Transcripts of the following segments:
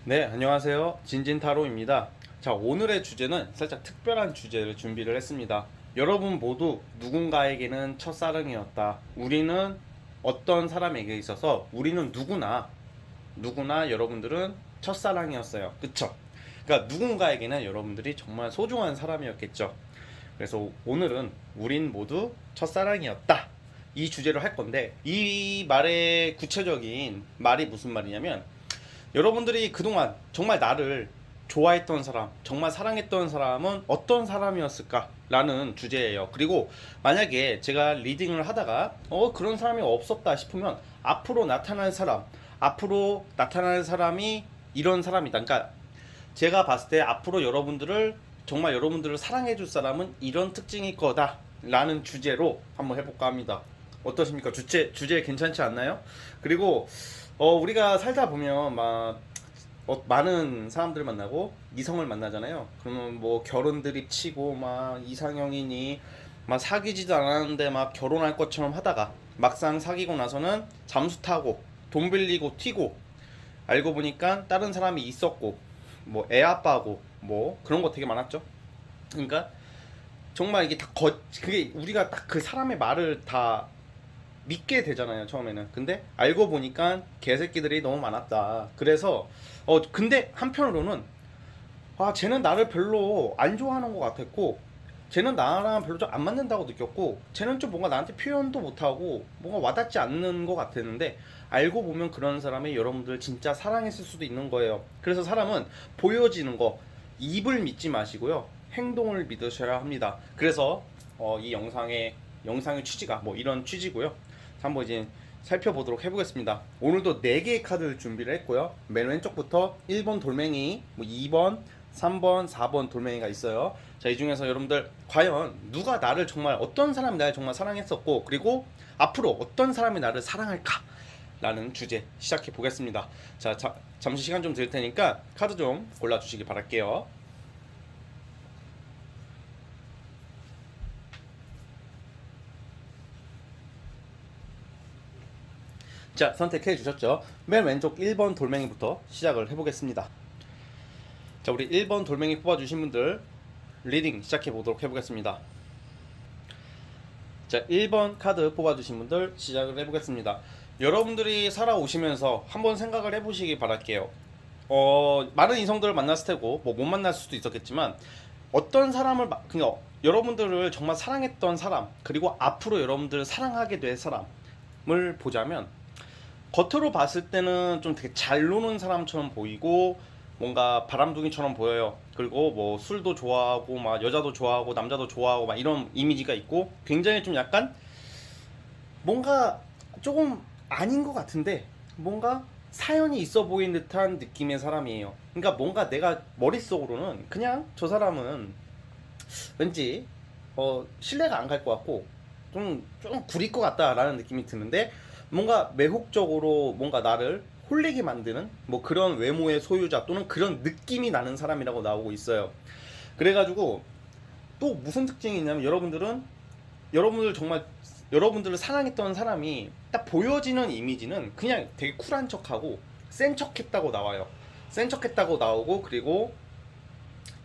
네, 안녕하세요. 진진타로입니다. 자, 오늘의 주제는 살짝 특별한 주제를 준비를 했습니다. 여러분 모두 누군가에게는 첫사랑이었다. 우리는 어떤 사람에게 있어서 우리는 누구나 여러분들은 첫사랑이었어요. 그쵸? 그러니까 누군가에게는 여러분들이 정말 소중한 사람이었겠죠. 그래서 오늘은 우린 모두 첫사랑이었다. 이 주제로 할 건데, 이 말의 구체적인 말이 무슨 말이냐면, 여러분들이 그동안 정말 나를 좋아했던 사람, 정말 사랑했던 사람은 어떤 사람이었을까? 라는 주제예요. 그리고 만약에 제가 리딩을 하다가 그런 사람이 없었다 싶으면 앞으로 나타날 사람이 이런 사람이다. 그러니까 제가 봤을 때 앞으로 정말 여러분들을 사랑해 줄 사람은 이런 특징일 거다. 라는 주제로 한번 해볼까 합니다. 어떠십니까? 주제 괜찮지 않나요? 그리고 우리가 살다 보면 막 많은 사람들 만나고 이성을 만나잖아요. 그러면 뭐 결혼 드립 치고 막 이상형이니 막 사귀지도 않았는데 막 결혼할 것처럼 하다가 막상 사귀고 나서는 잠수 타고 돈 빌리고 튀고 알고 보니까 다른 사람이 있었고 뭐 애 아빠고 뭐 그런 거 되게 많았죠. 그러니까 정말 이게 그게 우리가 딱 그 사람의 말을 다 믿게 되잖아요, 처음에는. 근데 알고 보니까 개새끼들이 너무 많았다. 그래서 근데 한편으로는 쟤는 나를 별로 안 좋아하는 것 같았고, 쟤는 나랑 별로 좀 안 맞는다고 느꼈고, 쟤는 좀 뭔가 나한테 표현도 못하고 뭔가 와닿지 않는 것 같았는데, 알고 보면 그런 사람이 여러분들 진짜 사랑했을 수도 있는 거예요. 그래서 사람은 보여지는 거, 입을 믿지 마시고요, 행동을 믿으셔야 합니다. 그래서 이 영상의 취지가 뭐 이런 취지고요. 한번 이제 살펴보도록 해보겠습니다. 오늘도 4개의 카드를 준비를 했고요. 맨 왼쪽부터 1번 돌멩이, 뭐 2번, 3번, 4번 돌멩이가 있어요. 자, 이 중에서 여러분들 과연 어떤 사람이 나를 정말 사랑했었고, 그리고 앞으로 어떤 사람이 나를 사랑할까? 라는 주제 시작해 보겠습니다. 자, 잠시 시간 좀 드릴 테니까 카드 좀 골라주시기 바랄게요. 자, 선택해 주셨죠? 맨 왼쪽 1번 돌멩이부터 시작을 해보겠습니다. 자, 우리 1번 돌멩이 뽑아주신 분들 리딩 시작해 보도록 해보겠습니다. 자, 1번 카드 뽑아주신 분들 시작을 해보겠습니다. 여러분들이 살아오시면서 한번 생각을 해보시기 바랄게요. 많은 이성들을 만났을 테고 뭐 못 만날 수도 있었겠지만 어떤 사람을 그냥 여러분들을 정말 사랑했던 사람, 그리고 앞으로 여러분들을 사랑하게 될 사람을 보자면 겉으로 봤을 때는 좀 되게 잘 노는 사람처럼 보이고 뭔가 바람둥이처럼 보여요. 그리고 뭐 술도 좋아하고 막 여자도 좋아하고 남자도 좋아하고 막 이런 이미지가 있고, 굉장히 좀 약간 뭔가 조금 아닌 것 같은데 뭔가 사연이 있어 보이는 듯한 느낌의 사람이에요. 그러니까 뭔가 내가 머릿속으로는 그냥 저 사람은 왠지 신뢰가 안 갈 것 같고 좀 구릴 것 같다라는 느낌이 드는데, 뭔가 매혹적으로 뭔가 나를 홀리게 만드는 뭐 그런 외모의 소유자 또는 그런 느낌이 나는 사람이라고 나오고 있어요. 그래가지고 또 무슨 특징이 있냐면, 여러분들 정말 여러분들을 사랑했던 사람이 딱 보여지는 이미지는 그냥 되게 쿨한 척하고 센 척했다고 나와요. 센 척했다고 나오고, 그리고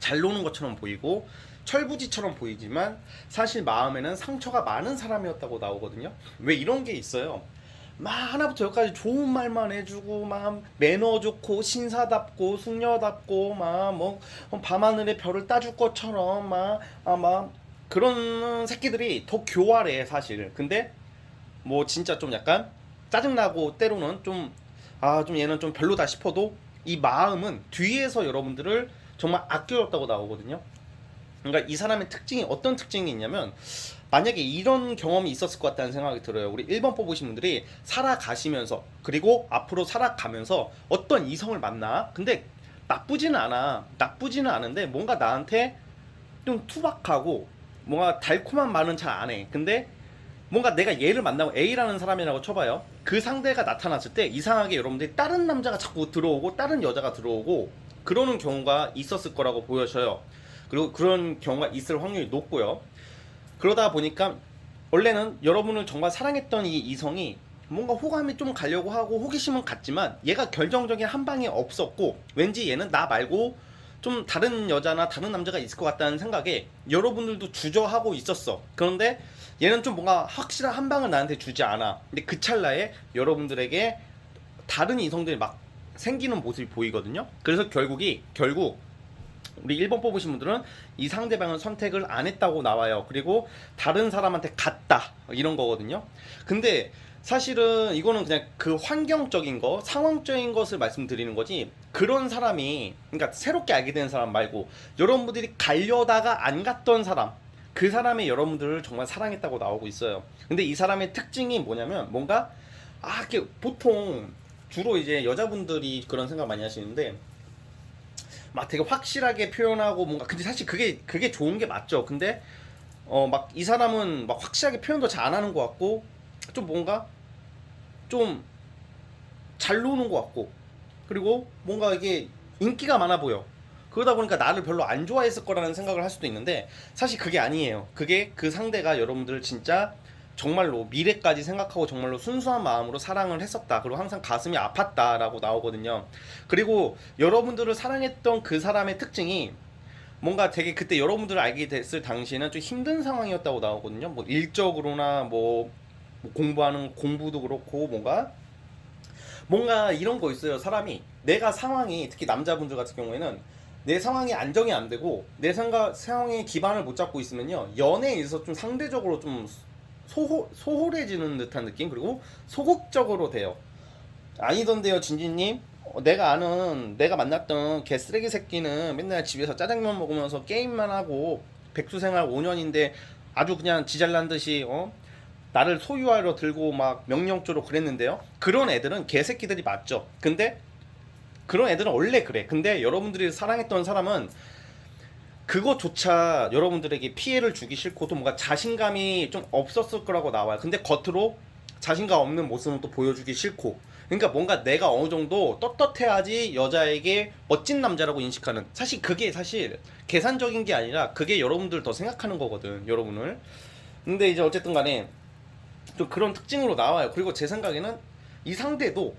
잘 노는 것처럼 보이고 철부지처럼 보이지만 사실 마음에는 상처가 많은 사람이었다고 나오거든요. 왜 이런 게 있어요. 막 하나부터 열까지 좋은 말만 해주고 막 매너 좋고 신사답고 숙녀답고 막 뭐 밤하늘의 별을 따줄 것처럼 막 그런 새끼들이 더 교활해 사실. 근데 뭐 진짜 좀 약간 짜증나고 때로는 좀 얘는 좀 별로다 싶어도 이 마음은 뒤에서 여러분들을 정말 아껴줬다고 나오거든요. 그러니까 이 사람의 특징이 어떤 특징이 있냐면, 만약에 이런 경험이 있었을 것 같다는 생각이 들어요. 우리 1번 뽑으신 분들이 살아가시면서 그리고 앞으로 살아가면서 어떤 이성을 만나. 근데 나쁘지는 않은데 뭔가 나한테 좀 투박하고 뭔가 달콤한 말은 잘 안 해. 근데 뭔가 내가 얘를 만나고 A라는 사람이라고 쳐봐요. 그 상대가 나타났을 때 이상하게 여러분들이 다른 남자가 자꾸 들어오고 다른 여자가 들어오고 그러는 경우가 있었을 거라고 보여져요. 그리고 그런 경우가 있을 확률이 높고요. 그러다 보니까 원래는 여러분을 정말 사랑했던 이 이성이 뭔가 호감이 좀 가려고 하고 호기심은 갔지만 얘가 결정적인 한 방이 없었고 왠지 얘는 나 말고 좀 다른 여자나 다른 남자가 있을 것 같다는 생각에 여러분들도 주저하고 있었어. 그런데 얘는 좀 뭔가 확실한 한 방을 나한테 주지 않아. 근데 그 찰나에 여러분들에게 다른 이성들이 막 생기는 모습이 보이거든요. 그래서 결국 우리 1번 뽑으신 분들은 이 상대방은 선택을 안 했다고 나와요. 그리고 다른 사람한테 갔다 이런 거거든요. 근데 사실은 이거는 그냥 그 환경적인 거, 상황적인 것을 말씀드리는 거지. 그런 사람이, 그러니까 새롭게 알게 된 사람 말고 여러분들이 가려다가 안 갔던 사람, 그 사람이 여러분들을 정말 사랑했다고 나오고 있어요. 근데 이 사람의 특징이 뭐냐면 뭔가 이렇게 보통 주로 이제 여자분들이 그런 생각 많이 하시는데 막 되게 확실하게 표현하고 뭔가, 근데 사실 그게 좋은 게 맞죠. 근데 막 이 사람은 막 확실하게 표현도 잘 안 하는 것 같고 좀 뭔가 좀 잘 노는 것 같고 그리고 뭔가 이게 인기가 많아 보여. 그러다 보니까 나를 별로 안 좋아했을 거라는 생각을 할 수도 있는데 사실 그게 아니에요. 그게 그 상대가 여러분들을 진짜 정말로 미래까지 생각하고 정말로 순수한 마음으로 사랑을 했었다. 그리고 항상 가슴이 아팠다라고 나오거든요. 그리고 여러분들을 사랑했던 그 사람의 특징이 뭔가 되게 그때 여러분들을 알게 됐을 당시에는 좀 힘든 상황이었다고 나오거든요. 뭐 일적으로나 뭐 공부하는 공부도 그렇고 뭔가 이런 거 있어요. 사람이 내가 상황이 특히 남자분들 같은 경우에는 내 상황이 안정이 안 되고 내 상황에 기반을 못 잡고 있으면요 연애에 있어서 좀 상대적으로 좀 소홀해지는 듯한 느낌 그리고 소극적으로 돼요. 아니던데요 진진님. 내가 만났던 개쓰레기 새끼는 맨날 집에서 짜장면 먹으면서 게임만 하고 백수생활 5년인데 아주 그냥 지잘난 듯이 나를 소유하러 들고 막 명령조로 그랬는데요. 그런 애들은 개새끼들이 맞죠. 근데 그런 애들은 원래 그래. 근데 여러분들이 사랑했던 사람은 그거조차 여러분들에게 피해를 주기 싫고 또 뭔가 자신감이 좀 없었을 거라고 나와요. 근데 겉으로 자신감 없는 모습은 또 보여주기 싫고, 그러니까 뭔가 내가 어느 정도 떳떳해야지 여자에게 멋진 남자라고 인식하는, 사실 그게 사실 계산적인 게 아니라 그게 여러분들 더 생각하는 거거든, 여러분을. 근데 이제 어쨌든 간에 좀 그런 특징으로 나와요. 그리고 제 생각에는 이 상대도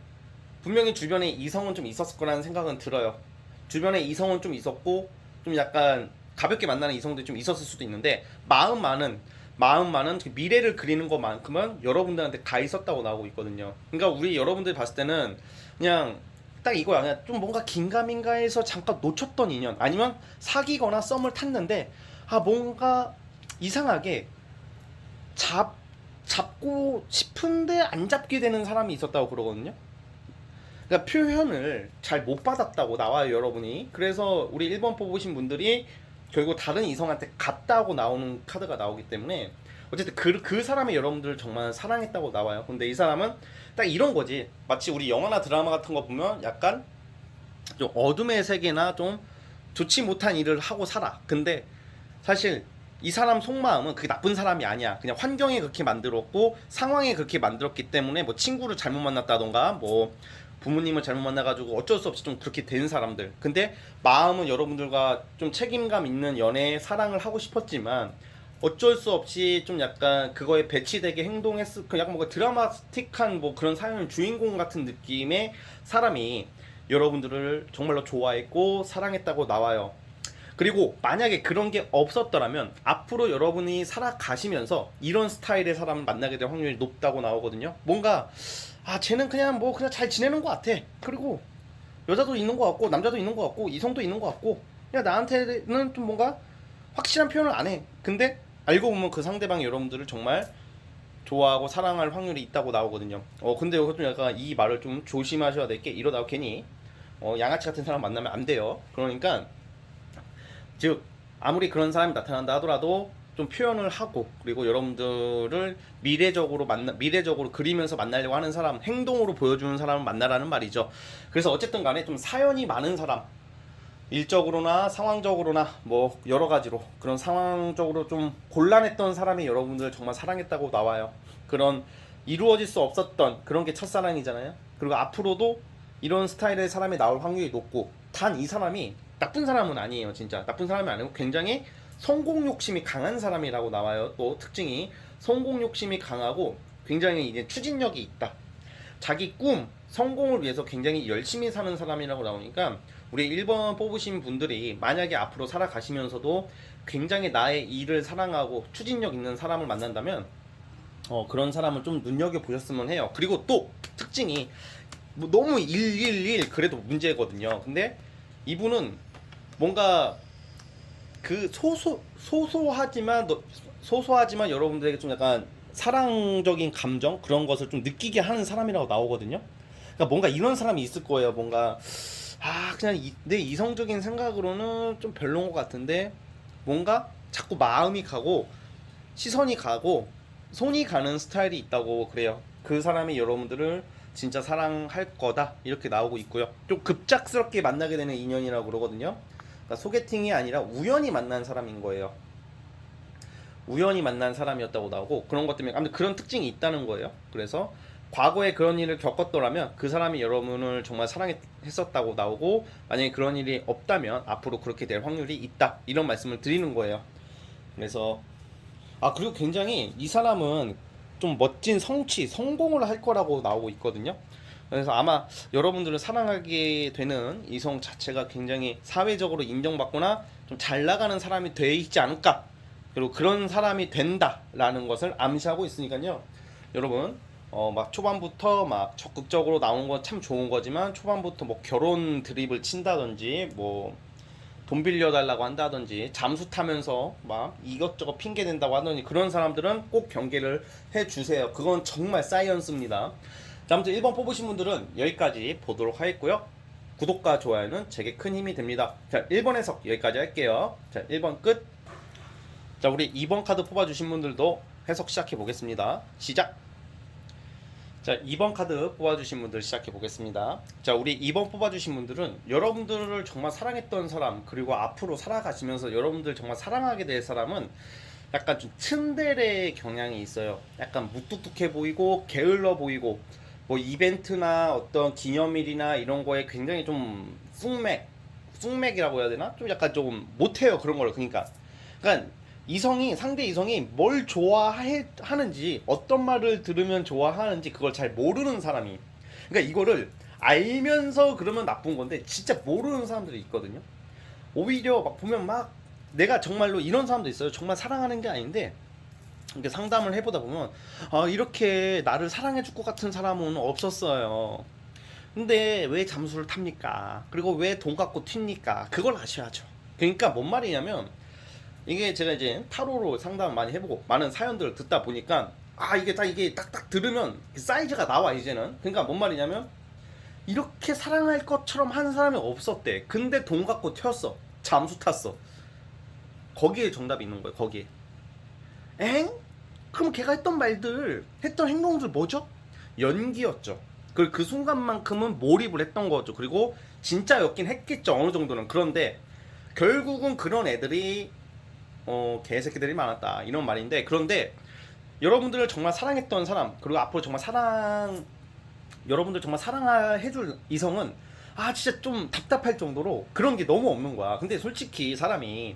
분명히 주변에 이성은 좀 있었을 거라는 생각은 들어요. 주변에 이성은 좀 있었고 좀 약간 가볍게 만나는 이성들이 좀 있었을 수도 있는데 마음 많은 그 미래를 그리는 것만큼은 여러분들한테 가 있었다고 나오고 있거든요. 그러니까 우리 여러분들이 봤을 때는 그냥 딱 이거야. 그냥 좀 뭔가 긴가민가해서 잠깐 놓쳤던 인연 아니면 사귀거나 썸을 탔는데 뭔가 이상하게 잡고 싶은데 안 잡게 되는 사람이 있었다고 그러거든요. 그러니까 표현을 잘 못 받았다고 나와요, 여러분이. 그래서 우리 1번 뽑으신 분들이 결국 다른 이성한테 갔다고 나오는 카드가 나오기 때문에 어쨌든 그 사람이 여러분들을 정말 사랑했다고 나와요. 근데 이 사람은 딱 이런 거지. 마치 우리 영화나 드라마 같은 거 보면 약간 좀 어둠의 세계나 좀 좋지 못한 일을 하고 살아. 근데 사실 이 사람 속마음은 그게 나쁜 사람이 아니야. 그냥 환경이 그렇게 만들었고 상황이 그렇게 만들었기 때문에 뭐 친구를 잘못 만났다던가 뭐 부모님을 잘못 만나가지고 어쩔 수 없이 좀 그렇게 된 사람들. 근데 마음은 여러분들과 좀 책임감 있는 연애 사랑을 하고 싶었지만 어쩔 수 없이 좀 약간 그거에 배치되게 행동했을 그 약간 뭔가 드라마틱한 뭐 그런 사연 주인공 같은 느낌의 사람이 여러분들을 정말로 좋아했고 사랑했다고 나와요. 그리고 만약에 그런 게 없었더라면 앞으로 여러분이 살아가시면서 이런 스타일의 사람을 만나게 될 확률이 높다고 나오거든요. 뭔가 쟤는 그냥 뭐 그냥 잘 지내는 것 같아. 그리고 여자도 있는 것 같고 남자도 있는 것 같고 이성도 있는 것 같고 그냥 나한테는 좀 뭔가 확실한 표현을 안 해. 근데 알고 보면 그 상대방이 여러분들을 정말 좋아하고 사랑할 확률이 있다고 나오거든요. 근데 여기서 좀 약간 이 말을 좀 조심하셔야 될 게, 이러다가 괜히 양아치 같은 사람 만나면 안 돼요. 그러니까 즉 아무리 그런 사람이 나타난다 하더라도 좀 표현을 하고, 그리고 여러분들을 미래적으로 그리면서 만나려고 하는 사람, 행동으로 보여주는 사람을 만나라는 말이죠. 그래서 어쨌든 간에 좀 사연이 많은 사람, 일적으로나 상황적으로나 뭐 여러 가지로 그런 상황적으로 좀 곤란했던 사람이 여러분들 정말 사랑했다고 나와요. 그런 이루어질 수 없었던 그런 게 첫사랑이잖아요. 그리고 앞으로도 이런 스타일의 사람이 나올 확률이 높고, 단 이 사람이 나쁜 사람은 아니에요. 진짜 나쁜 사람이 아니고 굉장히 성공 욕심이 강한 사람이라고 나와요. 또 특징이 성공 욕심이 강하고 굉장히 이제 추진력이 있다. 자기 꿈, 성공을 위해서 굉장히 열심히 사는 사람이라고 나오니까 우리 1번 뽑으신 분들이 만약에 앞으로 살아가시면서도 굉장히 나의 일을 사랑하고 추진력 있는 사람을 만난다면 그런 사람을 좀 눈여겨보셨으면 해요. 그리고 또 특징이 뭐 너무 111 그래도 문제거든요. 근데 이분은 뭔가 그 소소하지만 여러분들에게 좀 약간 사랑적인 감정 그런 것을 좀 느끼게 하는 사람이라고 나오거든요. 그러니까 뭔가 이런 사람이 있을 거예요. 뭔가 그냥 내 이성적인 생각으로는 좀 별로인 것 같은데 뭔가 자꾸 마음이 가고 시선이 가고 손이 가는 스타일이 있다고 그래요. 그 사람이 여러분들을 진짜 사랑할 거다 이렇게 나오고 있고요. 좀 급작스럽게 만나게 되는 인연이라고 그러거든요. 그러니까 소개팅이 아니라 우연히 만난 사람인 거예요. 우연히 만난 사람이었다고 나오고 그런 것 때문에 아무튼 그런 특징이 있다는 거예요. 그래서 과거에 그런 일을 겪었더라면 그 사람이 여러분을 정말 사랑했었다고 나오고 만약에 그런 일이 없다면 앞으로 그렇게 될 확률이 있다 이런 말씀을 드리는 거예요. 그래서 그리고 굉장히 이 사람은 좀 멋진 성공을 할 거라고 나오고 있거든요. 그래서 아마 여러분들을 사랑하게 되는 이성 자체가 굉장히 사회적으로 인정받거나 좀 잘 나가는 사람이 돼 있지 않을까. 그리고 그런 사람이 된다라는 것을 암시하고 있으니까요. 여러분, 막 초반부터 막 적극적으로 나온 건 참 좋은 거지만 초반부터 뭐 결혼 드립을 친다든지 뭐 돈 빌려달라고 한다든지 잠수 타면서 막 이것저것 핑계 댄다고 하더니 그런 사람들은 꼭 경계를 해주세요. 그건 정말 사이언스입니다. 자, 아무튼 1번 뽑으신 분들은 여기까지 보도록 하겠고요. 구독과 좋아요는 제게 큰 힘이 됩니다. 자, 1번 해석 여기까지 할게요. 자, 1번 끝. 자, 우리 2번 카드 뽑아주신 분들도 해석 시작해 보겠습니다. 시작! 자, 2번 카드 뽑아주신 분들 시작해 보겠습니다. 자, 우리 2번 뽑아주신 분들은 여러분들을 정말 사랑했던 사람, 그리고 앞으로 살아가시면서 여러분들 정말 사랑하게 될 사람은 약간 좀 츤데레 경향이 있어요. 약간 무뚝뚝해 보이고 게을러 보이고 뭐 이벤트나 어떤 기념일이나 이런 거에 굉장히 좀 쑥맥이라고 해야 되나? 좀 약간 좀 못해요, 그런 걸. 그러니까 상대 이성이 뭘 좋아하는지, 어떤 말을 들으면 좋아하는지 그걸 잘 모르는 사람이. 그러니까 이거를 알면서 그러면 나쁜 건데 진짜 모르는 사람들이 있거든요. 오히려 막 보면 막 내가 정말로 이런 사람도 있어요. 정말 사랑하는 게 아닌데 이렇게 상담을 해보다 보면 이렇게 나를 사랑해줄 것 같은 사람은 없었어요. 근데 왜 잠수를 탑니까? 그리고 왜 돈 갖고 튑니까? 그걸 아셔야죠. 그러니까 뭔 말이냐면 이게 제가 이제 타로로 상담을 많이 해보고 많은 사연들을 듣다 보니까 이게 딱딱 들으면 사이즈가 나와 이제는. 그러니까 뭔 말이냐면 이렇게 사랑할 것처럼 하는 사람이 없었대. 근데 돈 갖고 튀었어. 잠수 탔어. 거기에 정답이 있는 거예요. 거기에. 엥? 그럼 걔가 했던 말들, 했던 행동들 뭐죠? 연기였죠. 그리고 그 순간만큼은 몰입을 했던 거죠. 그리고 진짜였긴 했겠죠. 어느 정도는. 그런데 결국은 그런 애들이 개새끼들이 많았다 이런 말인데, 그런데 여러분들을 정말 사랑했던 사람, 그리고 앞으로 정말 여러분들 정말 사랑해줄 이성은 진짜 좀 답답할 정도로 그런 게 너무 없는 거야. 근데 솔직히 사람이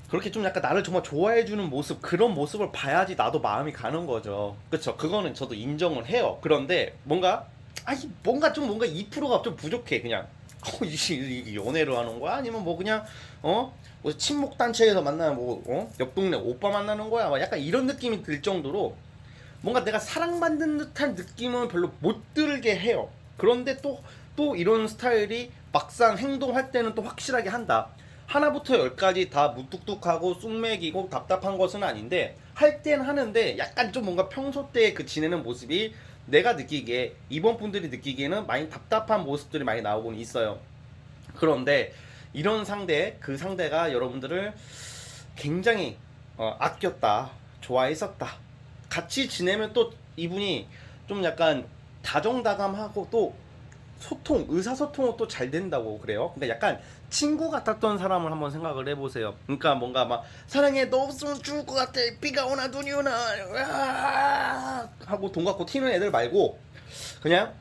그렇게 좀 약간 나를 정말 좋아해주는 모습, 그런 모습을 봐야지 나도 마음이 가는 거죠. 그쵸? 그거는 저도 인정을 해요. 그런데 뭔가 2%가 좀 부족해. 그냥 이게 연애를 하는 거야? 아니면 뭐 그냥 뭐 친목 단체에서 만나는 옆 동네 오빠 만나는 거야? 막 약간 이런 느낌이 들 정도로 뭔가 내가 사랑받는 듯한 느낌은 별로 못 들게 해요. 그런데 또 이런 스타일이 막상 행동할 때는 또 확실하게 한다. 하나부터 열까지 다 무뚝뚝하고 쑥맥이고 답답한 것은 아닌데 할 땐 하는데 약간 좀 뭔가 평소 때 그 지내는 모습이 내가 느끼기에, 이번 분들이 느끼기에는 많이 답답한 모습들이 많이 나오곤 있어요. 그런데 이런 그 상대가 여러분들을 굉장히 아꼈다, 좋아했었다, 같이 지내면 또 이분이 좀 약간 다정다감하고 또 의사소통은 또 잘 된다고 그래요. 그러니까 약간 친구 같았던 사람을 한번 생각을 해보세요. 그러니까 뭔가 막 사랑해, 너 없으면 죽을 것 같아, 비가 오나 눈이 오나 하고 돈 갖고 튀는 애들 말고 그냥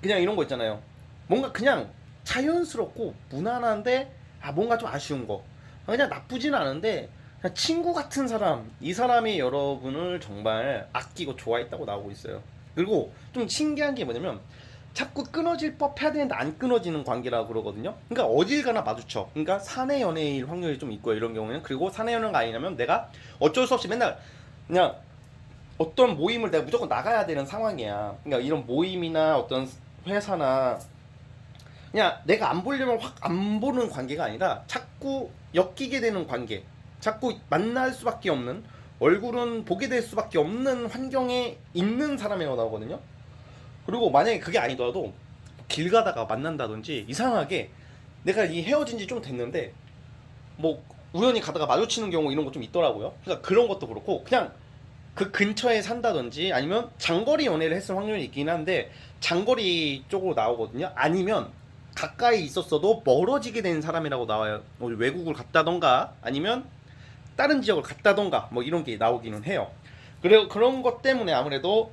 이런 거 있잖아요. 뭔가 그냥 자연스럽고 무난한데 뭔가 좀 아쉬운 거, 그냥 나쁘진 않은데 그냥 친구 같은 사람, 이 사람이 여러분을 정말 아끼고 좋아했다고 나오고 있어요. 그리고 좀 신기한 게 뭐냐면 자꾸 끊어질 법해야 되는데 안 끊어지는 관계라고 그러거든요. 그러니까 어딜 가나 마주쳐. 그러니까 사내 연애일 확률이 좀 있고요, 이런 경우에는. 그리고 사내 연애가 아니냐면 내가 어쩔 수 없이 맨날 그냥 어떤 모임을 내가 무조건 나가야 되는 상황이야. 그러니까 이런 모임이나 어떤 회사나 그냥 내가 안 보려면 확 안 보는 관계가 아니라 자꾸 엮이게 되는 관계, 자꾸 만날 수밖에 없는, 얼굴은 보게 될 수밖에 없는 환경에 있는 사람이라고 나오거든요. 그리고 만약에 그게 아니더라도 길 가다가 만난다든지 이상하게 내가 이 헤어진 지 좀 됐는데 뭐 우연히 가다가 마주치는 경우 이런 거 좀 있더라고요. 그러니까 그런 것도 그렇고 그냥 그 근처에 산다든지 아니면 장거리 연애를 했을 확률이 있긴 한데 장거리 쪽으로 나오거든요. 아니면 가까이 있었어도 멀어지게 된 사람이라고 나와요. 뭐 외국을 갔다던가 아니면 다른 지역을 갔다던가 뭐 이런 게 나오기는 해요. 그리고 그런 것 때문에 아무래도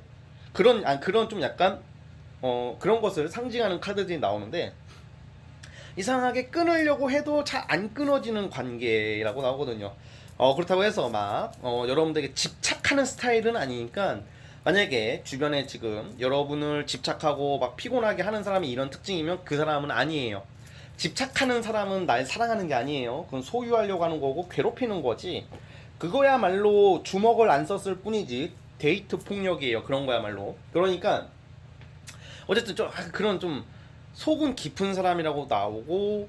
그런 좀 약간 그런 것을 상징하는 카드들이 나오는데 이상하게 끊으려고 해도 잘 안 끊어지는 관계라고 나오거든요. 그렇다고 해서 막 여러분들에게 집착하는 스타일은 아니니까 만약에 주변에 지금 여러분을 집착하고 막 피곤하게 하는 사람이 이런 특징이면 그 사람은 아니에요. 집착하는 사람은 날 사랑하는 게 아니에요. 그건 소유하려고 하는 거고 괴롭히는 거지. 그거야말로 주먹을 안 썼을 뿐이지 데이트 폭력이에요. 그런 거야말로. 그러니까 어쨌든 좀 그런 좀 속은 깊은 사람이라고 나오고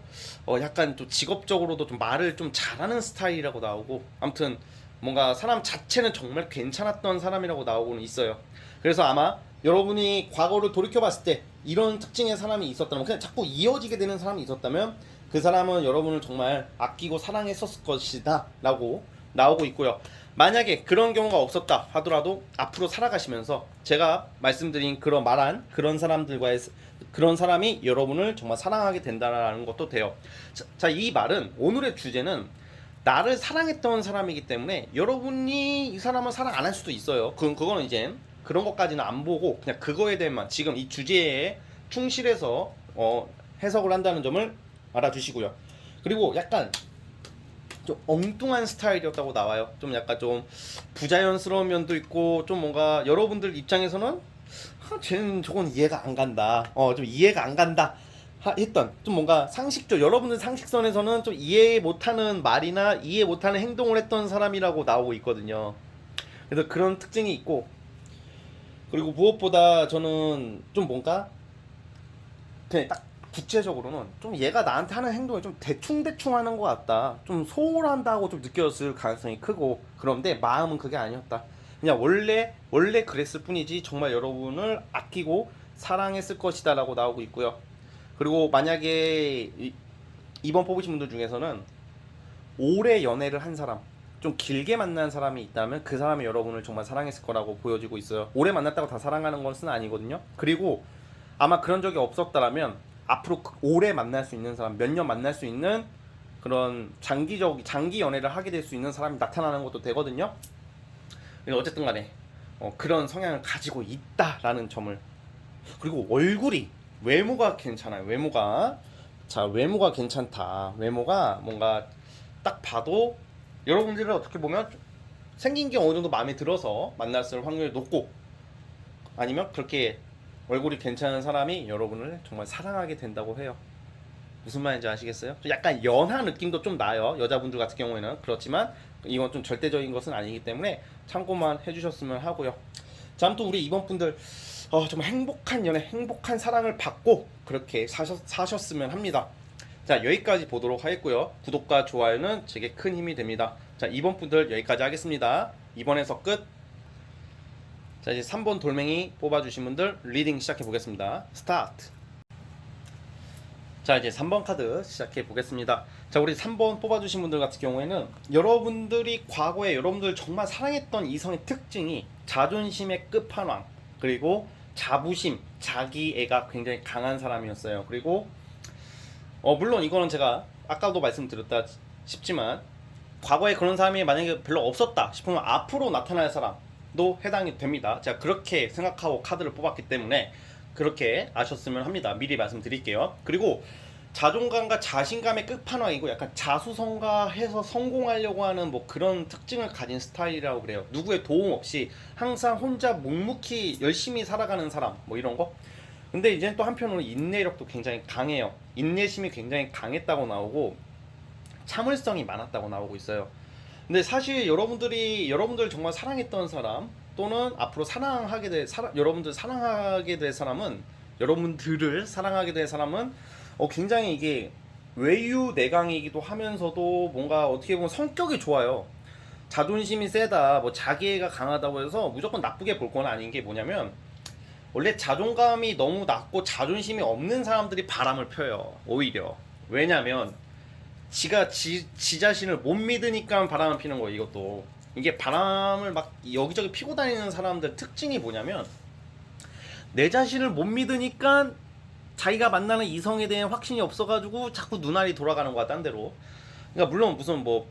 약간 좀 직업적으로도 좀 말을 좀 잘하는 스타일이라고 나오고 아무튼 뭔가 사람 자체는 정말 괜찮았던 사람이라고 나오고는 있어요. 그래서 아마 여러분이 과거를 돌이켜봤을 때 이런 특징의 사람이 있었다면 그냥 자꾸 이어지게 되는 사람이 있었다면 그 사람은 여러분을 정말 아끼고 사랑했었을 것이다 라고 나오고 있고요. 만약에 그런 경우가 없었다 하더라도 앞으로 살아가시면서 제가 말씀드린 그런 말한 그런 사람들과의 그런 사람이 여러분을 정말 사랑하게 된다라는 것도 돼요. 자, 이 말은 오늘의 주제는 나를 사랑했던 사람이기 때문에 여러분이 이 사람을 사랑 안 할 수도 있어요. 그거는 이제 그런 것까지는 안 보고 그냥 그거에 대해만 지금 이 주제에 충실해서 해석을 한다는 점을 알아주시고요. 그리고 약간 좀 엉뚱한 스타일이었다고 나와요. 좀 약간 좀 부자연스러운 면도 있고 좀 뭔가 여러분들 입장에서는 쟤는 저건 이해가 안 간다. 좀 이해가 안 간다. 했던 좀 뭔가 상식적 여러분들 상식선에서는 좀 이해 못하는 말이나 이해 못하는 행동을 했던 사람이라고 나오고 있거든요. 그래서 그런 특징이 있고 그리고 무엇보다 저는 좀 뭔가 그냥 딱 구체적으로는 좀 얘가 나한테 하는 행동이 좀 대충대충 하는 것 같다. 좀 소홀한다고 좀 느껴졌을 가능성이 크고 그런데 마음은 그게 아니었다. 그냥 원래 그랬을 뿐이지 정말 여러분을 아끼고 사랑했을 것이다 라고 나오고 있고요. 그리고 만약에 이번 뽑으신 분들 중에서는 오래 연애를 한 사람 좀 길게 만난 사람이 있다면 그 사람이 여러분을 정말 사랑했을 거라고 보여지고 있어요. 오래 만났다고 다 사랑하는 것은 아니거든요. 그리고 아마 그런 적이 없었다라면 앞으로 오래 만날 수 있는 사람, 몇 년 만날 수 있는 그런 장기 연애를 하게 될 수 있는 사람이 나타나는 것도 되거든요. 어쨌든 간에 그런 성향을 가지고 있다라는 점을. 그리고 외모가 괜찮아요. 외모가 괜찮다. 외모가 뭔가 딱 봐도 여러분들은 어떻게 보면 생긴 게 어느 정도 마음에 들어서 만났을 확률이 높고 아니면 그렇게 얼굴이 괜찮은 사람이 여러분을 정말 사랑하게 된다고 해요. 무슨 말인지 아시겠어요? 약간 연하 느낌도 좀 나요. 여자분들 같은 경우에는. 그렇지만 이건 좀 절대적인 것은 아니기 때문에 참고만 해주셨으면 하고요. 자, 아무튼 우리 이번 분들 정말 행복한 연애, 행복한 사랑을 받고 그렇게 사셨으면 합니다. 자, 여기까지 보도록 하겠고요. 구독과 좋아요는 제게 큰 힘이 됩니다. 자, 이번 분들 여기까지 하겠습니다. 이번에서 끝. 자, 이제 3번 돌멩이 뽑아주신 분들 리딩 시작해 보겠습니다. 스타트. 자, 이제 3번 카드 시작해 보겠습니다. 자, 우리 3번 뽑아주신 분들 같은 경우에는 여러분들이 과거에 여러분들 정말 사랑했던 이성의 특징이 자존심의 끝판왕 그리고 자부심, 자기애가 굉장히 강한 사람이었어요. 그리고 물론 이거는 제가 아까도 말씀드렸다 싶지만 과거에 그런 사람이 만약에 별로 없었다 싶으면 앞으로 나타날 사람도 해당이 됩니다. 제가 그렇게 생각하고 카드를 뽑았기 때문에 그렇게 아셨으면 합니다. 미리 말씀드릴게요. 그리고 자존감과 자신감의 끝판왕이고 약간 자수성가해서 성공하려고 하는 뭐 그런 특징을 가진 스타일이라고 그래요. 누구의 도움 없이 항상 혼자 묵묵히 열심히 살아가는 사람 뭐 이런 거. 근데 이제 또 한편으로 인내력도 굉장히 강해요. 인내심이 굉장히 강했다고 나오고 참을성이 많았다고 나오고 있어요. 근데 사실 여러분들 정말 사랑했던 사람 또는 앞으로 여러분들 사랑하게 될 사람은 여러분들을 사랑하게 될 사람은 굉장히 이게 외유내강이기도 하면서도 뭔가 어떻게 보면 성격이 좋아요. 자존심이 세다, 뭐 자기애가 강하다고 해서 무조건 나쁘게 볼 건 아닌 게 뭐냐면 원래 자존감이 너무 낮고 자존심이 없는 사람들이 바람을 펴요. 오히려. 왜냐면 지 자신을 못 믿으니까 바람을 피는 거예요. 이것도. 이게 바람을 막 여기저기 피고 다니는 사람들 특징이 뭐냐면 내 자신을 못 믿으니까 자기가 만나는 이성에 대한 확신이 없어가지고 자꾸 눈알이 돌아가는 거야, 딴 데로. 그러니까 물론 무슨 뭐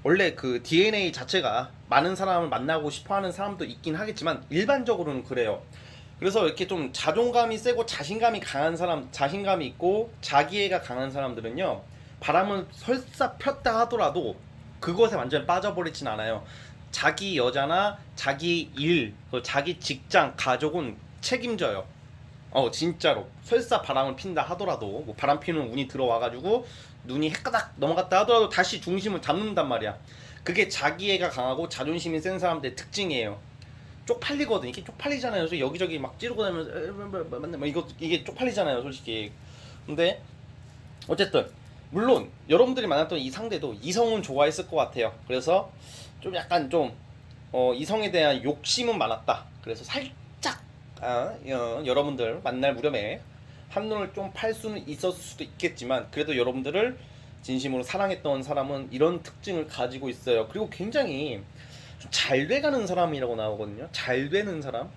원래 그 DNA 자체가 많은 사람을 만나고 싶어하는 사람도 있긴 하겠지만 일반적으로는 그래요. 그래서 이렇게 좀 자존감이 세고 자신감이 강한 사람, 자신감이 있고 자기애가 강한 사람들은요, 바람을 설사 폈다 하더라도 그것에 완전 빠져버리진 않아요. 자기 여자나 자기 일, 자기 직장, 가족은 책임져요. 진짜로. 설사 바람을 핀다 하더라도 뭐 바람 피는 운이 들어와가지고 눈이 헷가닥 넘어갔다 하더라도 다시 중심을 잡는단 말이야. 그게 자기애가 강하고 자존심이 센 사람들의 특징이에요. 쪽팔리거든. 이게 쪽팔리잖아요. 여기저기 막 찌르고 다니면서 이게 쪽팔리잖아요, 솔직히. 근데 어쨌든 물론 여러분들이 만났던 이 상대도 이성은 좋아했을 것 같아요. 그래서 좀 약간 좀 이성에 대한 욕심은 많았다. 그래서 살짝 여러분들 만날 무렵에 한눈을 좀 팔 수는 있었을 수도 있겠지만 그래도 여러분들을 진심으로 사랑했던 사람은 이런 특징을 가지고 있어요. 그리고 굉장히 좀 잘 돼가는 사람이라고 나오거든요. 잘 되는 사람.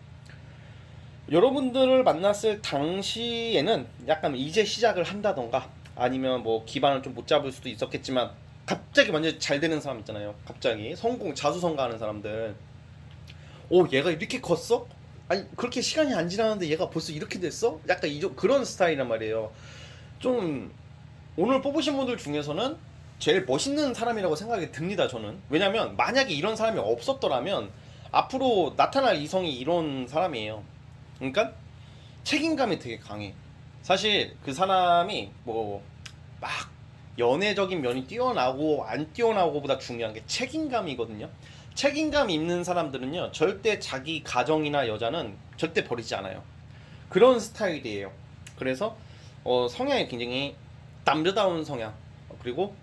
여러분들을 만났을 당시에는 약간 이제 시작을 한다던가 아니면 뭐 기반을 좀 못 잡을 수도 있었겠지만 갑자기 완전 잘 되는 사람 있잖아요. 갑자기 자수성가하는 사람들. 얘가 이렇게 컸어? 아니 그렇게 시간이 안 지났는데 얘가 벌써 이렇게 됐어? 약간 그런 스타일이란 말이에요. 좀 오늘 뽑으신 분들 중에서는 제일 멋있는 사람이라고 생각이 듭니다. 저는. 왜냐면 만약에 이런 사람이 없었더라면 앞으로 나타날 이성이 이런 사람이에요. 그러니까 책임감이 되게 강해. 사실 그 사람이 뭐 막 연애적인 면이 뛰어나고 안 뛰어나고보다 중요한 게 책임감이거든요. 책임감 있는 사람들은요, 절대 자기 가정이나 여자는 절대 버리지 않아요. 그런 스타일이에요. 그래서 성향이 굉장히 남자다운 성향, 그리고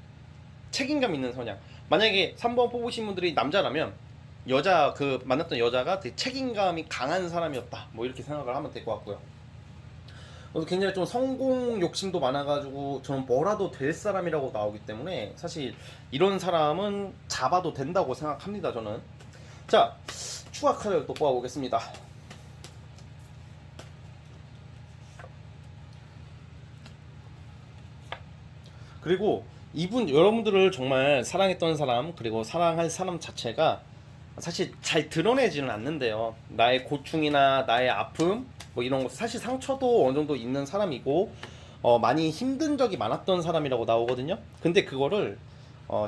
책임감 있는 성향. 만약에 3번 뽑으신 분들이 남자라면 만났던 여자가 되게 책임감이 강한 사람이었다, 뭐 이렇게 생각을 하면 될 것 같고요. 굉장히 좀 성공 욕심도 많아가지고 저는 뭐라도 될 사람이라고 나오기 때문에 사실 이런 사람은 잡아도 된다고 생각합니다. 저는. 자, 추가 카드를 또 뽑아보겠습니다. 그리고 여러분들을 정말 사랑했던 사람, 그리고 사랑할 사람 자체가 사실 잘 드러내지는 않는데요. 나의 고충이나 나의 아픔 뭐 이런 거, 사실 상처도 어느 정도 있는 사람이고 많이 힘든 적이 많았던 사람이라고 나오거든요. 근데 그거를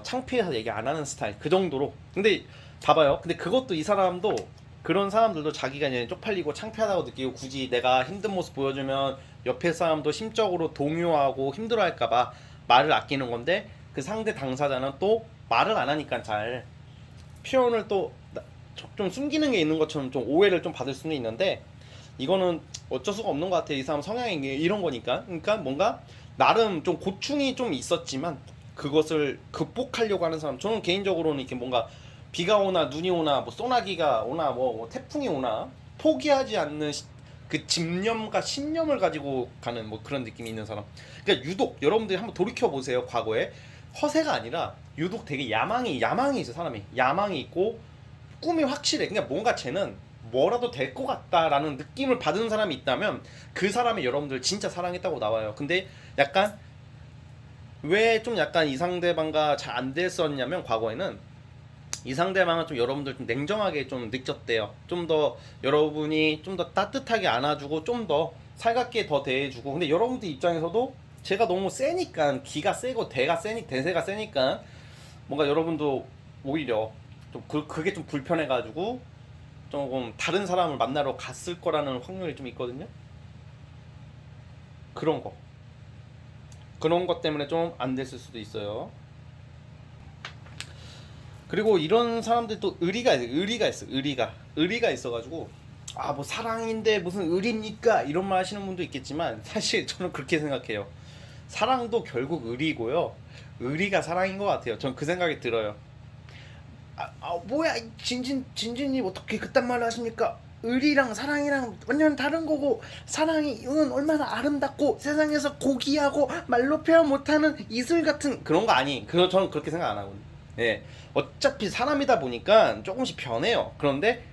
창피해서 얘기 안 하는 스타일, 그 정도로. 근데 봐봐요. 근데 그것도 이 사람도, 그런 사람들도 자기가 이제 쪽팔리고 창피하다고 느끼고 굳이 내가 힘든 모습 보여주면 옆에 사람도 심적으로 동요하고 힘들어할까봐 말을 아끼는 건데, 그 상대 당사자는 또 말을 안 하니까 잘 표현을 또 좀 숨기는 게 있는 것처럼 좀 오해를 좀 받을 수는 있는데, 이거는 어쩔 수가 없는 것 같아. 이 사람 성향이 이런 거니까. 그러니까 뭔가 나름 좀 고충이 좀 있었지만 그것을 극복하려고 하는 사람. 저는 개인적으로는 이렇게 뭔가 비가 오나 눈이 오나 뭐 소나기가 오나 뭐 태풍이 오나 포기하지 않는 그 집념과 신념을 가지고 가는 뭐 그런 느낌이 있는 사람. 그러니까 유독 여러분들이 한번 돌이켜 보세요. 과거에 허세가 아니라 유독 되게 야망이 있어. 사람이 야망이 있고 꿈이 확실해. 그러니까 뭔가 쟤는 뭐라도 될 것 같다라는 느낌을 받은 사람이 있다면 그 사람이 여러분들 진짜 사랑했다고 나와요. 근데 약간 왜 좀 약간 이 상대방과 잘 안 됐었냐면 과거에는 이 상대방은 좀 여러분들 좀 냉정하게 좀 느꼈대요. 좀 더 여러분이 좀 더 따뜻하게 안아주고 좀 더 살갑게 더 대해주고. 근데 여러분들 입장에서도 제가 너무 세니까, 기가 세고 대세가 세니까 뭔가 여러분도 오히려 좀 그게 좀 불편해가지고 조금 다른 사람을 만나러 갔을 거라는 확률이 좀 있거든요. 그런 거 그런 것 때문에 좀 안 됐을 수도 있어요. 그리고 이런 사람들 또 의리가 있어가지고, 아 뭐 사랑인데 무슨 의리입니까 이런 말 하시는 분도 있겠지만, 사실 저는 그렇게 생각해요. 사랑도 결국 의리고요, 의리가 사랑인 것 같아요. 전 그 생각이 들어요. 뭐야 진진님 어떻게 그딴 말을 하십니까? 의리랑 사랑이랑 완전 다른 거고, 사랑이은 얼마나 아름답고 세상에서 고귀하고 말로 표현 못하는 이슬 같은 그런 거 아니. 그거 저는 그렇게 생각 안 하거든요. 예, 어차피 사람이다 보니까 조금씩 변해요. 그런데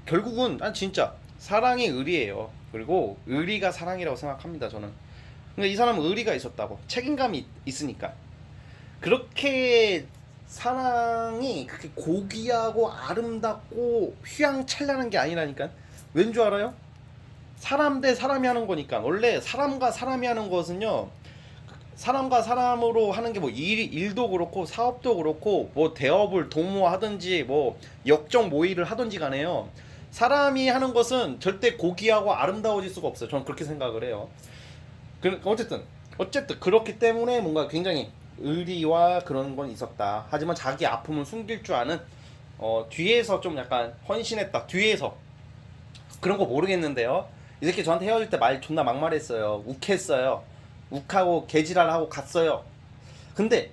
결국은 난 진짜 사랑이 의리예요. 그리고 의리가 사랑이라고 생각합니다, 저는. 그러니까 이 사람은 의리가 있었다고, 책임감이 있으니까. 그렇게 사랑이 그렇게 고귀하고 아름답고 휘황찬란한 게 아니라니까. 왠 줄 알아요? 사람 대 사람이 하는 거니까. 원래 사람과 사람이 하는 것은요, 사람과 사람으로 하는 게 뭐 일도 그렇고 사업도 그렇고 뭐 대업을 도모하든지 뭐 역적 모의를 하든지 간에요, 사람이 하는 것은 절대 고귀하고 아름다워질 수가 없어요. 저는 그렇게 생각을 해요. 어쨌든 그렇기 때문에 뭔가 굉장히 의리와 그런 건 있었다. 하지만 자기 아픔을 숨길 줄 아는, 뒤에서 좀 약간 헌신했다. 뒤에서 그런 거 모르겠는데요. 이 새끼 저한테 헤어질 때 말 존나 막말했어요. 욱했어요. 욱하고 개지랄하고 갔어요. 근데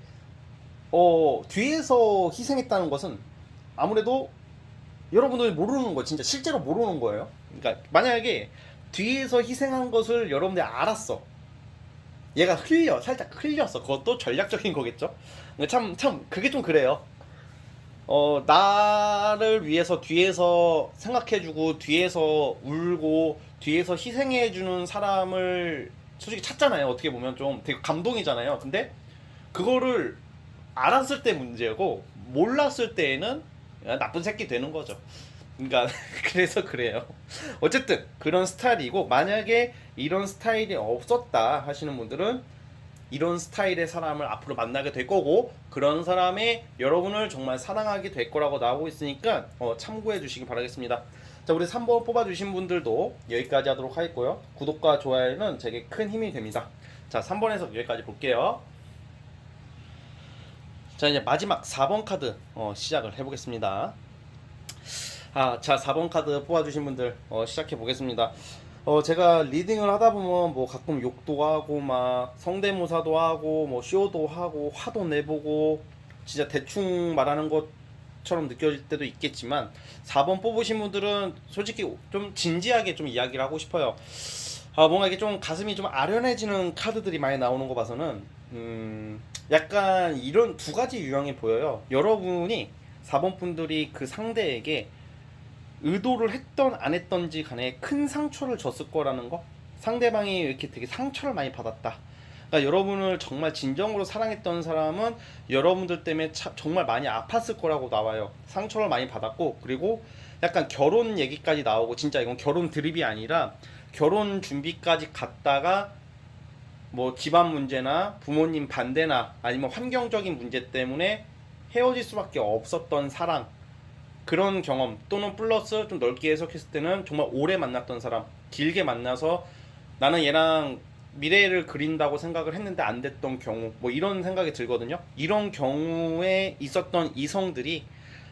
뒤에서 희생했다는 것은 아무래도 여러분들이 모르는 거, 진짜 실제로 모르는 거예요. 그러니까 만약에 뒤에서 희생한 것을 여러분들이 알았어. 얘가 살짝 흘렸어. 그것도 전략적인 거겠죠. 참 그게 좀 그래요. 나를 위해서 뒤에서 생각해주고 뒤에서 울고 뒤에서 희생해주는 사람을 솔직히 찾잖아요. 어떻게 보면 좀 되게 감동이잖아요. 근데 그거를 알았을 때 문제고, 몰랐을 때에는 나쁜 새끼 되는 거죠. 그러니까 그래서 그래요. 어쨌든 그런 스타일이고, 만약에 이런 스타일이 없었다 하시는 분들은 이런 스타일의 사람을 앞으로 만나게 될 거고, 그런 사람이 여러분을 정말 사랑하게 될 거라고 나오고 있으니까 참고해 주시기 바라겠습니다. 자, 우리 3번 뽑아주신 분들도 여기까지 하도록 하겠고요. 구독과 좋아요는 제게 큰 힘이 됩니다. 자, 3번에서 여기까지 볼게요. 자, 이제 마지막 4번 카드 시작을 해보겠습니다. 자, 4번 카드 뽑아주신 분들 시작해 보겠습니다. 제가 리딩을 하다 보면 뭐 가끔 욕도 하고 막 성대모사도 하고 뭐 쇼도 하고 화도 내보고 진짜 대충 말하는 것처럼 느껴질 때도 있겠지만, 4번 뽑으신 분들은 솔직히 좀 진지하게 좀 이야기를 하고 싶어요. 뭔가 이게 좀 가슴이 좀 아련해지는 카드들이 많이 나오는 거 봐서는 약간 이런 두 가지 유형이 보여요. 여러분이 4번 분들이 그 상대에게 의도를 했던 안 했던지 간에 큰 상처를 줬을 거라는 거. 상대방이 이렇게 되게 상처를 많이 받았다. 그러니까 여러분을 정말 진정으로 사랑했던 사람은 여러분들 때문에 정말 많이 아팠을 거라고 나와요. 상처를 많이 받았고, 그리고 약간 결혼 얘기까지 나오고, 진짜 이건 결혼 드립이 아니라 결혼 준비까지 갔다가 뭐 집안 문제나 부모님 반대나 아니면 환경적인 문제 때문에 헤어질 수밖에 없었던 사랑, 그런 경험, 또는 플러스 좀 넓게 해석했을 때는 정말 오래 만났던 사람, 길게 만나서 나는 얘랑 미래를 그린다고 생각을 했는데 안 됐던 경우, 뭐 이런 생각이 들거든요. 이런 경우에 있었던 이성들이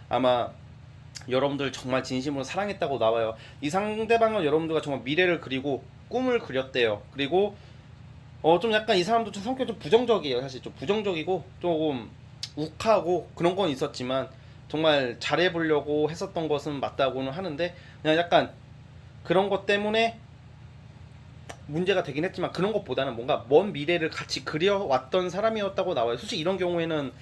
아마 여러분들 정말 진심으로 사랑했다고 나와요. 이 상대방은 여러분들과 정말 미래를 그리고 꿈을 그렸대요. 그리고 좀 약간 이 사람도 좀 성격이 좀 부정적이에요. 사실 좀 부정적이고 조금 욱하고 그런 건 있었지만, 정말 잘해보려고 했었던 것은 맞다고는 하는데, 그냥 약간 그런 것 때문에 문제가 되긴 했지만, 그런 것보다는 뭔가 먼 미래를 같이 그려왔던 사람이었다고 나와요. 솔직히 이런 경우에는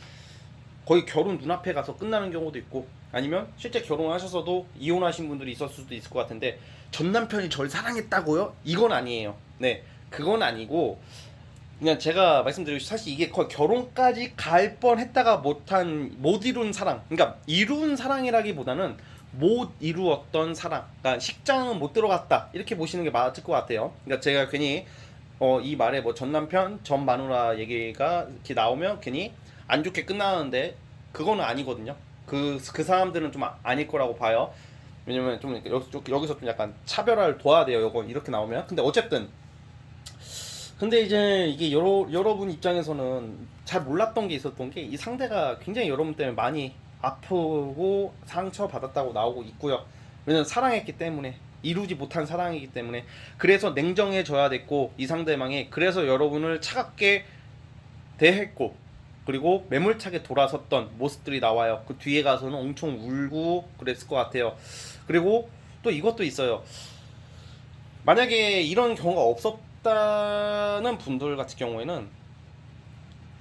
거의 결혼 눈앞에 가서 끝나는 경우도 있고, 아니면 실제 결혼하셔서도 이혼하신 분들이 있었을 수도 있을 것 같은데, 전 남편이 절 사랑했다고요? 이건 아니에요. 네, 그건 아니고, 그냥 제가 말씀드리고 사실 이게 거의 결혼까지 갈 뻔했다가 못 이룬 사랑. 그러니까 이룬 사랑이라기보다는 못 이루었던 사랑. 그러니까 식장은 못 들어갔다. 이렇게 보시는 게 맞을 것 같아요. 그러니까 제가 괜히 이 말에 뭐 전 남편, 전 마누라 얘기가 이렇게 나오면 괜히 안 좋게 끝나는데 그거는 아니거든요. 그 사람들은 좀 아닐 거라고 봐요. 왜냐면 좀 여기서 좀 약간 차별화를 둬야 돼요. 요거 이렇게 나오면. 근데 어쨌든 근데 이제 이게 여러분 입장에서는 잘 몰랐던 게 있었던 게 이 상대가 굉장히 여러분 때문에 많이 아프고 상처받았다고 나오고 있고요. 왜냐면 사랑했기 때문에 이루지 못한 사랑이기 때문에 그래서 냉정해져야 됐고 이 상대방이 그래서 여러분을 차갑게 대했고 그리고 매몰차게 돌아섰던 모습들이 나와요. 그 뒤에 가서는 엄청 울고 그랬을 것 같아요. 그리고 또 이것도 있어요. 만약에 이런 경우가 없었다는 분들 같은 경우에는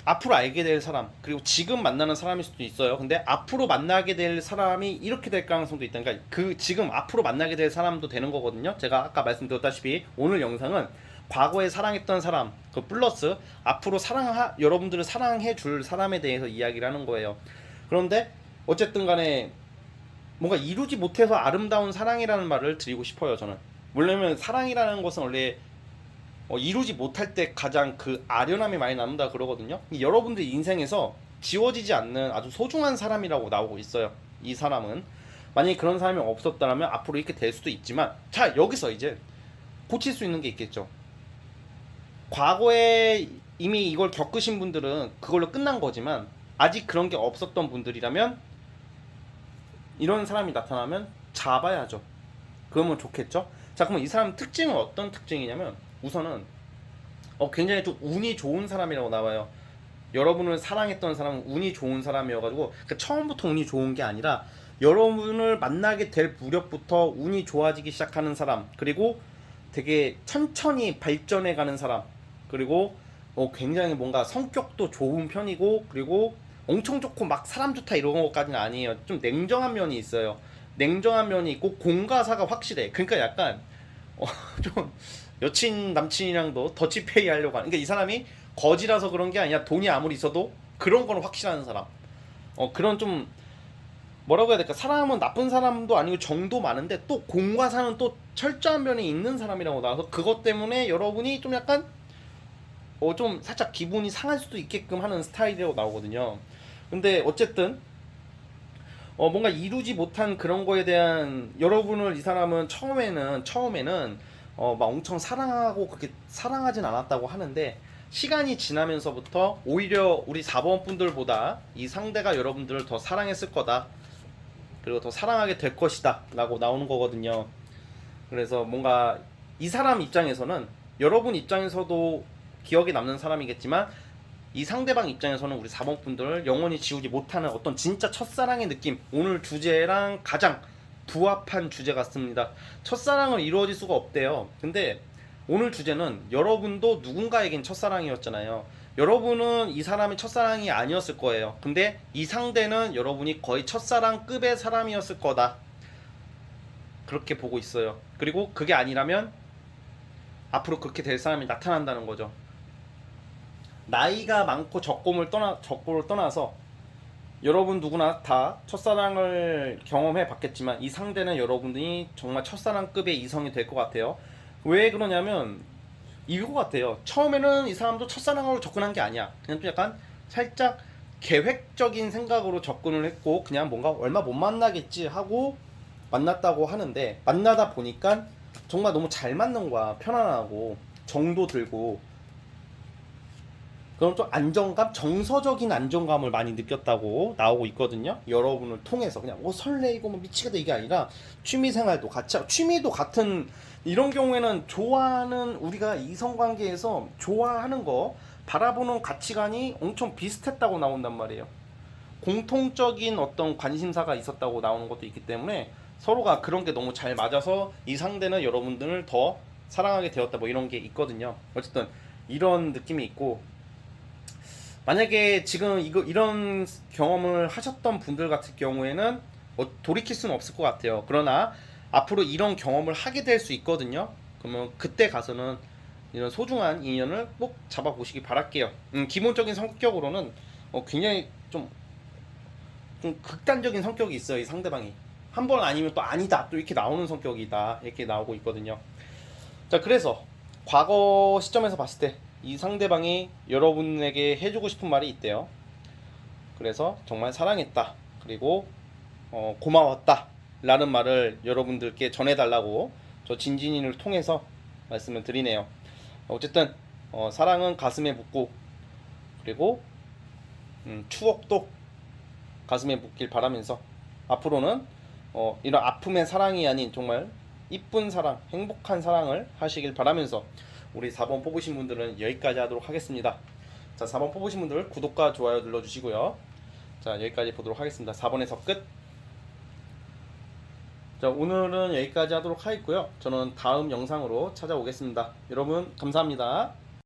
앞으로 알게 될 사람 그리고 지금 만나는 사람일 수도 있어요. 근데 앞으로 만나게 될 사람이 이렇게 될 가능성도 있다. 그러니까 그 지금 앞으로 만나게 될 사람도 되는 거거든요. 제가 아까 말씀드렸다시피 오늘 영상은 과거에 사랑했던 사람 그 플러스 앞으로 여러분들을 사랑해 줄 사람에 대해서 이야기를 하는 거예요. 그런데 어쨌든 간에 뭔가 이루지 못해서 아름다운 사랑이라는 말을 드리고 싶어요. 저는 왜냐면 사랑이라는 것은 원래 이루지 못할 때 가장 그 아련함이 많이 남는다 그러거든요. 여러분들 인생에서 지워지지 않는 아주 소중한 사람이라고 나오고 있어요. 이 사람은 만약에 그런 사람이 없었다면 앞으로 이렇게 될 수도 있지만 자 여기서 이제 고칠 수 있는 게 있겠죠. 과거에 이미 이걸 겪으신 분들은 그걸로 끝난 거지만 아직 그런 게 없었던 분들이라면 이런 사람이 나타나면 잡아야죠. 그러면 좋겠죠. 자 그러면 이 사람 특징은 어떤 특징이냐면 우선은 굉장히 좀 운이 좋은 사람이라고 나와요. 여러분을 사랑했던 사람은 운이 좋은 사람이어가지고 그러니까 처음부터 운이 좋은 게 아니라 여러분을 만나게 될 무렵부터 운이 좋아지기 시작하는 사람 그리고 되게 천천히 발전해가는 사람 그리고 굉장히 뭔가 성격도 좋은 편이고 그리고 엄청 좋고 막 사람 좋다 이런 것까지는 아니에요. 좀 냉정한 면이 있어요. 냉정한 면이 있고 공과사가 확실해. 그러니까 약간 좀 여친 남친이랑도 더치페이 하려고 하는. 그러니까 이 사람이 거지라서 그런 게 아니라 돈이 아무리 있어도 그런 거는 확실한 사람. 그런 좀 뭐라고 해야 될까? 사람은 나쁜 사람도 아니고 정도 많은데 또 공과사는 또 철저한 면이 있는 사람이라고 나와서 그것 때문에 여러분이 좀 약간 좀 살짝 기분이 상할 수도 있게끔 하는 스타일이라고 나오거든요. 근데 어쨌든 뭔가 이루지 못한 그런 거에 대한 여러분을 이 사람은 처음에는 막 엄청 사랑하고 그렇게 사랑하진 않았다고 하는데 시간이 지나면서부터 오히려 우리 4번 분들보다 이 상대가 여러분들을 더 사랑했을 거다. 그리고 더 사랑하게 될 것이다. 라고 나오는 거거든요. 그래서 뭔가 이 사람 입장에서는 여러분 입장에서도 기억에 남는 사람이겠지만 이 상대방 입장에서는 우리 4번 분들을 영원히 지우지 못하는 어떤 진짜 첫사랑의 느낌 오늘 주제랑 가장 부합한 주제 같습니다. 첫사랑은 이루어질 수가 없대요. 근데 오늘 주제는 여러분도 누군가에겐 첫사랑이었잖아요. 여러분은 이 사람이 첫사랑이 아니었을 거예요. 근데 이 상대는 여러분이 거의 첫사랑급의 사람이었을 거다. 그렇게 보고 있어요. 그리고 그게 아니라면 앞으로 그렇게 될 사람이 나타난다는 거죠. 나이가 많고 적고를 떠나서 여러분 누구나 다 첫사랑을 경험해 봤겠지만 이 상대는 여러분이 정말 첫사랑급의 이성이 될 것 같아요. 왜 그러냐면 이거 같아요. 처음에는 이 사람도 첫사랑으로 접근한 게 아니야. 그냥 좀 약간 살짝 계획적인 생각으로 접근을 했고 그냥 뭔가 얼마 못 만나겠지 하고 만났다고 하는데 만나다 보니까 정말 너무 잘 맞는 거야. 편안하고 정도 들고 그럼 좀 안정감, 정서적인 안정감을 많이 느꼈다고 나오고 있거든요. 여러분을 통해서 그냥 설레이고 뭐 미치겠다 이게 아니라 취미생활도 같이 하고 취미도 같은 이런 경우에는 좋아하는 우리가 이성관계에서 좋아하는 거 바라보는 가치관이 엄청 비슷했다고 나온단 말이에요. 공통적인 어떤 관심사가 있었다고 나오는 것도 있기 때문에 서로가 그런 게 너무 잘 맞아서 이 상대는 여러분들을 더 사랑하게 되었다 뭐 이런 게 있거든요. 어쨌든 이런 느낌이 있고 만약에 지금 이런 경험을 하셨던 분들 같은 경우에는 돌이킬 수는 없을 것 같아요. 그러나 앞으로 이런 경험을 하게 될 수 있거든요. 그러면 그때 가서는 이런 소중한 인연을 꼭 잡아보시기 바랄게요. 기본적인 성격으로는 굉장히 좀 극단적인 성격이 있어요. 이 상대방이 한 번 아니면 또 아니다 또 이렇게 나오는 성격이다 이렇게 나오고 있거든요. 자, 그래서 과거 시점에서 봤을 때 이 상대방이 여러분에게 해주고 싶은 말이 있대요. 그래서 정말 사랑했다, 그리고 고마웠다 라는 말을 여러분들께 전해달라고 저 진진이를 통해서 말씀을 드리네요. 어쨌든 사랑은 가슴에 묻고, 그리고 추억도 가슴에 묻길 바라면서 앞으로는 이런 아픔의 사랑이 아닌 정말 이쁜 사랑, 행복한 사랑을 하시길 바라면서 우리 4번 뽑으신 분들은 여기까지 하도록 하겠습니다. 자, 4번 뽑으신 분들 구독과 좋아요 눌러주시고요. 자, 여기까지 보도록 하겠습니다. 4번에서 끝. 자, 오늘은 여기까지 하도록 하겠고요. 저는 다음 영상으로 찾아오겠습니다. 여러분 감사합니다.